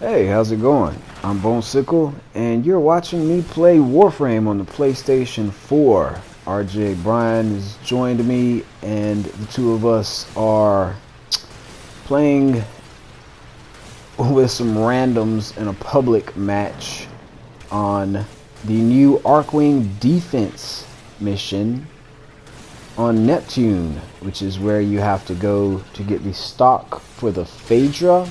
Hey, how's it going? I'm BoneSickle, and you're watching me play Warframe on the PlayStation 4. RJBrian has joined me, and the two of us are playing with some randoms in a public match on the new Archwing Defense mission on Neptune, which is where you have to go to get the stock for the Phaedra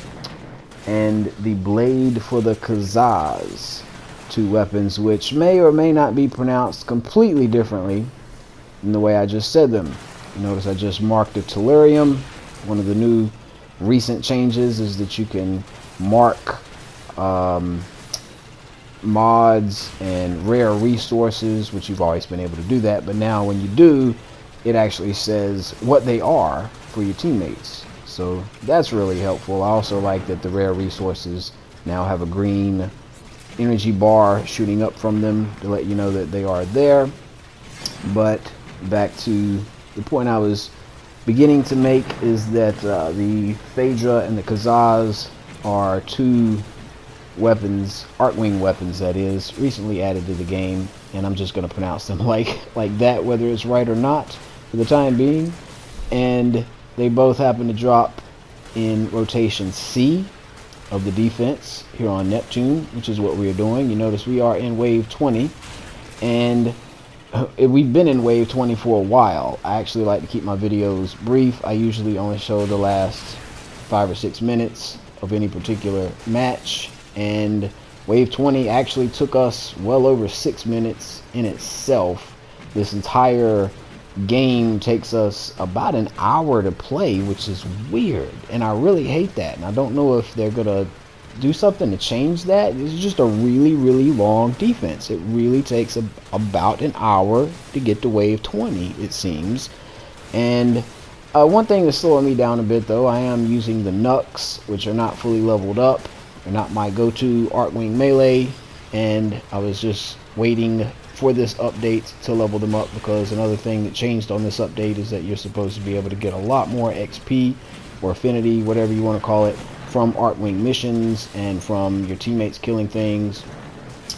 and the blade for the Kaszas, two weapons which may or may not be pronounced completely differently than the way I just said them. You notice I just marked the Tellurium. One of the new recent changes is that you can mark mods and rare resources, which you've always been able to do that, but now when you do, it actually says what they are for your teammates. So that's really helpful. I also like that the rare resources now have a green energy bar shooting up from them to let you know that they are there. But back to the point I was beginning to make is that the Phaedra and the Kaszas are two weapons, Archwing weapons that is, recently added to the game, and I'm just going to pronounce them like that, whether it's right or not for the time being. And they both happen to drop in rotation C of the defense here on Neptune, which is what we're doing. You notice we are in wave 20, and we've been in wave 20 for a while. I actually like to keep my videos brief. I usually only show the last 5 or 6 minutes of any particular match, and wave 20 actually took us well over 6 minutes in itself. This entire game takes us about an hour to play, which is weird, and I really hate that, and I don't know if they're gonna do something to change that. It's just a really long defense. It really takes about an hour to get to wave 20, it seems. And one thing that's slowing me down a bit, though, I am using the Knux, which are not fully leveled up. They're not my go-to Archwing melee, and I was just waiting for this update to level them up, because another thing that changed on this update is that you're supposed to be able to get a lot more XP or affinity, whatever you want to call it, from Archwing missions and from your teammates killing things.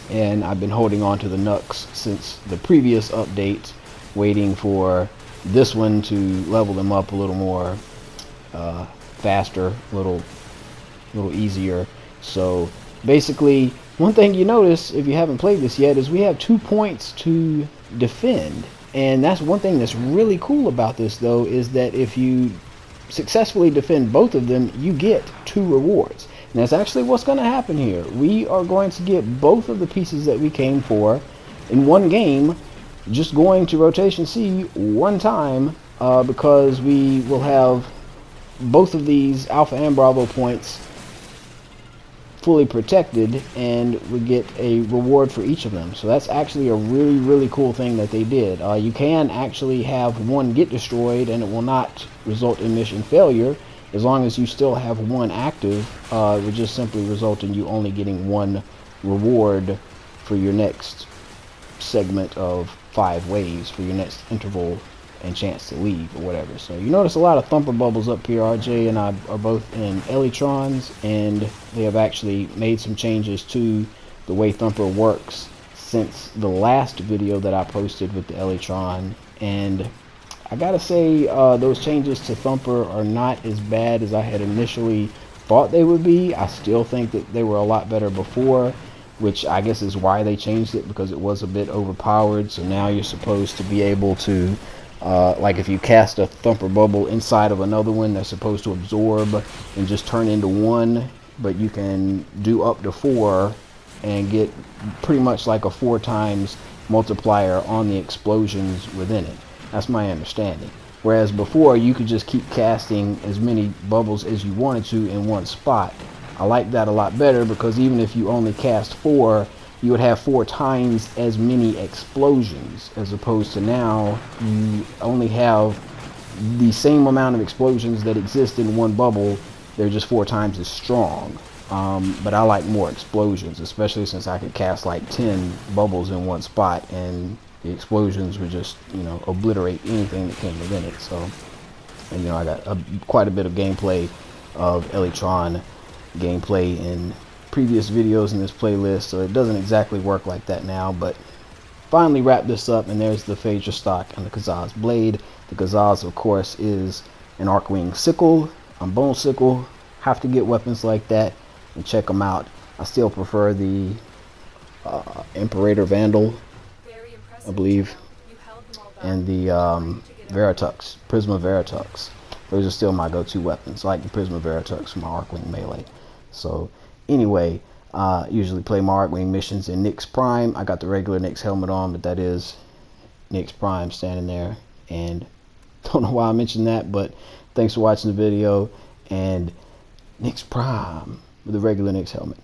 And I've been holding on to the Knux since the previous update, waiting for this one to level them up a little more faster, a little easier. So basically, one thing you notice if you haven't played this yet is we have 2 points to defend, and that's one thing that's really cool about this, though, is that if you successfully defend both of them, you get 2 rewards. And that's actually what's going to happen here. We are going to get both of the pieces that we came for in one game, just going to rotation C one time, because we will have both of these Alpha and Bravo points fully protected, and we get a reward for each of them. So that's actually a really cool thing that they did. You can actually have one get destroyed and it will not result in mission failure. As long as you still have one active, it would just simply result in you only getting one reward for your next segment of 5 waves, for your next interval and chance to leave or whatever. So you notice a lot of thumper bubbles up here. RJ and I are both in Elytrons, and they have actually made some changes to the way thumper works since the last video that I posted with the Elytron. And I gotta say, those changes to thumper are not as bad as I had initially thought they would be. I still think that they were a lot better before, which I guess is why they changed it, because it was a bit overpowered. So now you're supposed to be able to like if you cast a thumper bubble inside of another one, they're supposed to absorb and just turn into 1, but you can do up to 4 and get pretty much like a 4 times multiplier on the explosions within it. That's my understanding. Whereas before, you could just keep casting as many bubbles as you wanted to in one spot. I like that a lot better, because even if you only cast 4, you would have 4 times as many explosions, as opposed to now you only have the same amount of explosions that exist in one bubble. They're just 4 times as strong. But I like more explosions, especially since I could cast like 10 bubbles in one spot and the explosions would just, you know, obliterate anything that came within it. So, and I got quite a bit of gameplay of Elytron gameplay in previous videos in this playlist, so it doesn't exactly work like that now, but finally wrap this up, and there's the Phaedra Stock and the Kaszas Blade. The Kaszas, of course, is an Archwing sickle. I'm BoneSickle. Have to get weapons like that and check them out. I still prefer the Imperator Vandal, I believe, and the Veritux, Prisma Veritux. Those are still my go-to weapons. I like the Prisma Veritux for my Archwing melee. So anyway, usually play my Archwing missions in Nyx Prime. I got the regular Nyx helmet on, but that is Nyx Prime standing there. And don't know why I mentioned that, but thanks for watching the video. And Nyx Prime with the regular Nyx helmet.